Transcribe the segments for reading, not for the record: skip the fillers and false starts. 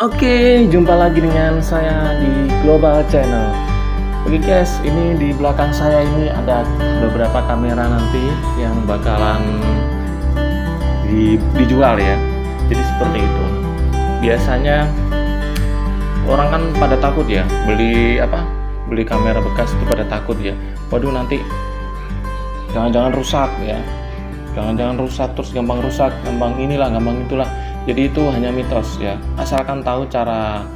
Oke, jumpa lagi dengan saya di Global Channel. Oke guys, ini di belakang saya ini ada beberapa kamera nanti yang bakalan dijual ya. Jadi seperti itu. Biasanya orang kan pada takut ya beli kamera bekas itu pada takut ya. Waduh, nanti jangan-jangan rusak ya. Jangan-jangan rusak, terus gampang rusak, gampang inilah, gampang itulah. Jadi itu hanya mitos ya. Asalkan tahu cara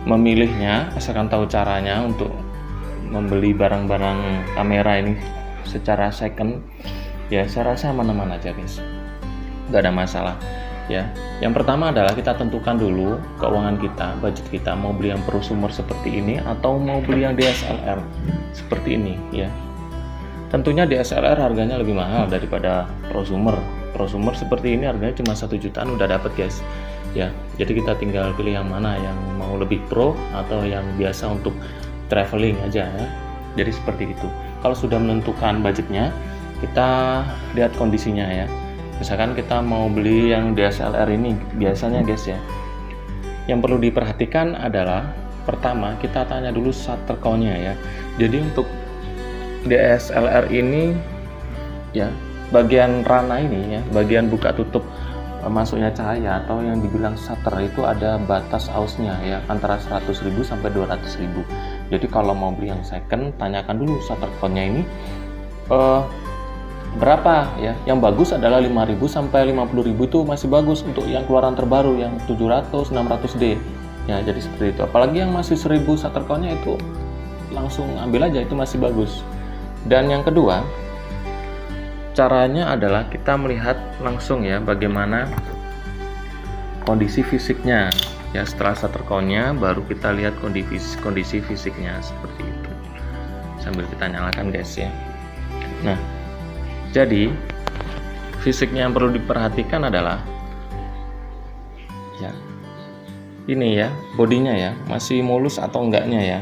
memilihnya, asalkan tahu caranya untuk membeli barang-barang kamera ini secara second, ya saya rasa aman-aman aja guys. Gak ada masalah ya. Yang pertama adalah kita tentukan dulu keuangan kita, budget kita, mau beli yang prosumer seperti ini atau mau beli yang DSLR seperti ini ya. Tentunya DSLR harganya lebih mahal daripada prosumer. Prosumer seperti ini harganya cuma 1 jutaan udah dapet guys ya. Jadi kita tinggal pilih yang mana, yang mau lebih pro atau yang biasa untuk traveling aja ya. Jadi seperti itu. Kalau sudah menentukan budgetnya, kita lihat kondisinya ya. Misalkan kita mau beli yang DSLR ini, biasanya guys ya, yang perlu diperhatikan adalah pertama kita tanya dulu shutter count-nya ya. Jadi untuk DSLR ini ya, bagian rana ini ya, bagian buka tutup masuknya cahaya atau yang dibilang shutter itu ada batas ausnya ya, antara 100.000 sampai 200.000. Jadi kalau mau beli yang second, tanyakan dulu shutter count-nya ini berapa ya. Yang bagus adalah 5.000 sampai 50.000 itu masih bagus untuk yang keluaran terbaru yang 700 600D ya. Jadi seperti itu. Apalagi yang masih 1.000 shutter count-nya itu langsung ambil aja, itu masih bagus. Dan yang kedua, caranya adalah kita melihat langsung ya bagaimana kondisi fisiknya ya. Setelah shutter count-nya baru kita lihat kondisi fisiknya seperti itu, sambil kita nyalakan guys ya. Nah, jadi fisiknya yang perlu diperhatikan adalah ya ini ya, bodinya ya, masih mulus atau enggaknya ya.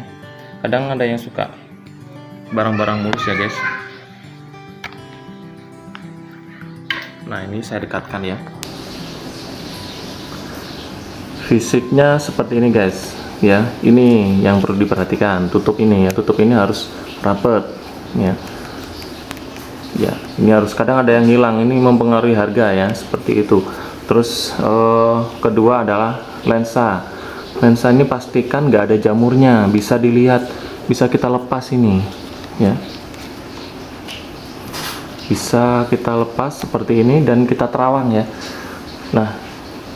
Kadang ada yang suka barang-barang mulus ya guys. Nah, ini saya dekatkan ya. Fisiknya seperti ini guys ya. Ini yang perlu diperhatikan, tutup ini ya. Tutup ini harus rapet ya. Ya, ini harus, kadang ada yang hilang, ini mempengaruhi harga ya, seperti itu. Terus kedua adalah lensa. Lensa ini pastikan nggak ada jamurnya, bisa dilihat, bisa kita lepas ini ya. Bisa kita lepas seperti ini dan kita terawang ya. Nah,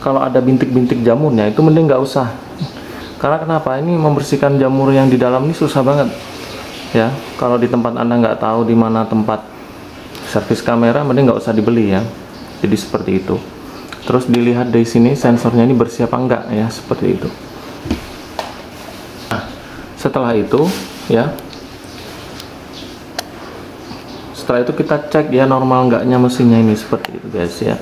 kalau ada bintik-bintik jamurnya itu mending nggak usah. Karena kenapa? Ini membersihkan jamur yang di dalam ini susah banget ya. Kalau di tempat Anda nggak tahu di mana tempat servis kamera, mending nggak usah dibeli ya. Jadi seperti itu. Terus dilihat dari sini sensornya ini bersih apa enggak ya, seperti itu. Nah, setelah itu ya, setelah itu kita cek ya normal enggaknya mesinnya ini, seperti itu guys ya.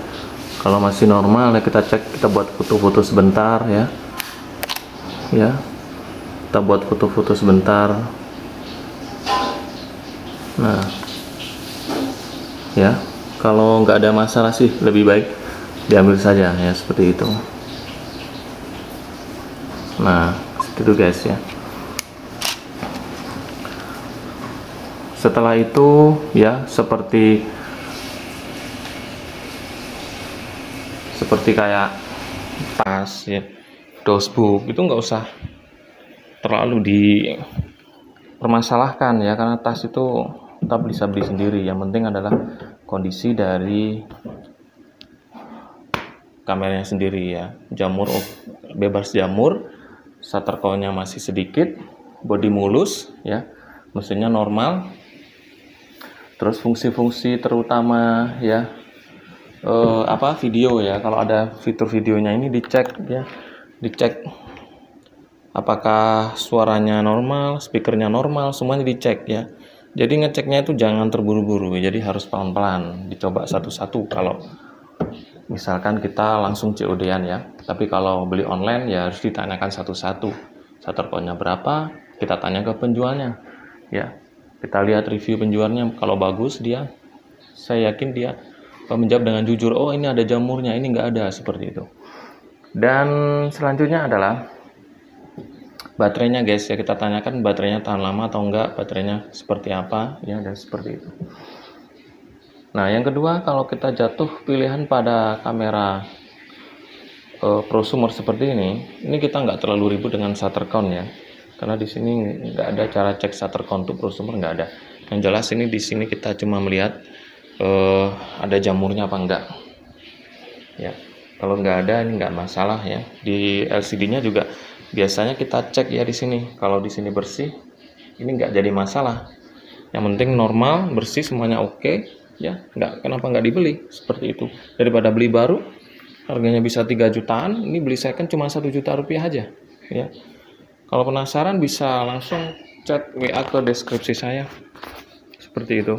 Kalau masih normal ya kita cek, kita buat foto-foto sebentar ya. Ya, kita buat foto-foto sebentar. Nah ya, kalau nggak ada masalah sih lebih baik diambil saja ya, seperti itu. Nah, seperti itu guys ya. Setelah itu ya, seperti kayak tas ya, dosbook itu nggak usah terlalu dipermasalahkan ya, karena tas itu kita bisa beli sendiri. Yang penting adalah kondisi dari kameranya sendiri ya. Jamur bebas jamur, shutter count-nya masih sedikit, bodi mulus ya, mesinnya normal. Terus fungsi-fungsi terutama ya, video ya, kalau ada fitur videonya ini dicek ya, dicek apakah suaranya normal, speakernya normal, semuanya dicek ya. Jadi ngeceknya itu jangan terburu-buru, jadi harus pelan-pelan, dicoba satu-satu. Kalau misalkan kita langsung COD-an ya, tapi kalau beli online ya harus ditanyakan satu-satu, shutter count-nya berapa, kita tanya ke penjualnya ya. Kita lihat review penjualnya, kalau bagus dia saya yakin dia menjawab dengan jujur, oh ini ada jamurnya, ini nggak ada, seperti itu. Dan selanjutnya adalah baterainya guys, ya kita tanyakan baterainya tahan lama atau enggak, baterainya seperti apa ya, dan seperti itu. Nah yang kedua, kalau kita jatuh pilihan pada kamera prosumer seperti ini kita nggak terlalu ribut dengan shutter count ya, karena di sini nggak ada cara cek shutter count untuk prosumer, nggak ada. Yang jelas ini di sini kita cuma melihat ada jamurnya apa enggak ya. Kalau nggak ada ini nggak masalah ya. Di LCD-nya juga biasanya kita cek ya di sini. Kalau di sini bersih, ini nggak jadi masalah. Yang penting normal, bersih, semuanya oke ya. Kenapa nggak dibeli seperti itu? Daripada beli baru, harganya bisa 3 jutaan, ini beli second cuma 1 juta rupiah aja ya. Kalau penasaran bisa langsung chat WA ke deskripsi saya. Seperti itu.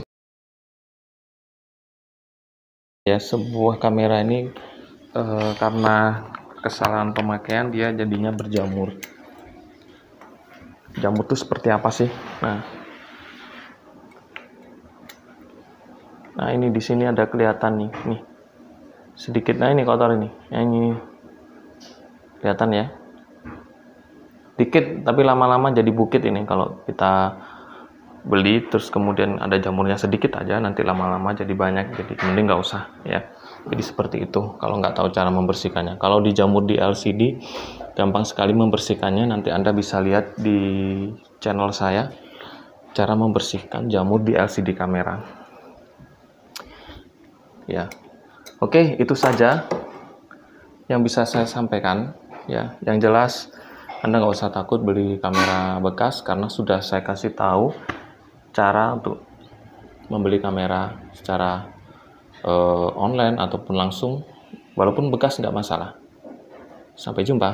Ya, sebuah kamera ini karena kesalahan pemakaian dia jadinya berjamur. Jamur itu seperti apa sih? Nah ini di sini ada kelihatan nih sedikit. Nah ini kotor ini kelihatan ya, dikit tapi lama-lama jadi bukit ini. Kalau kita beli terus kemudian ada jamurnya sedikit aja, nanti lama-lama jadi banyak, jadi mending nggak usah ya. Jadi seperti itu kalau nggak tahu cara membersihkannya. Kalau dijamur di LCD gampang sekali membersihkannya, nanti Anda bisa lihat di channel saya cara membersihkan jamur di LCD kamera ya. Oke, itu saja yang bisa saya sampaikan ya. Yang jelas Anda nggak usah takut beli kamera bekas, karena sudah saya kasih tahu cara untuk membeli kamera secara online ataupun langsung, walaupun bekas nggak masalah. Sampai jumpa.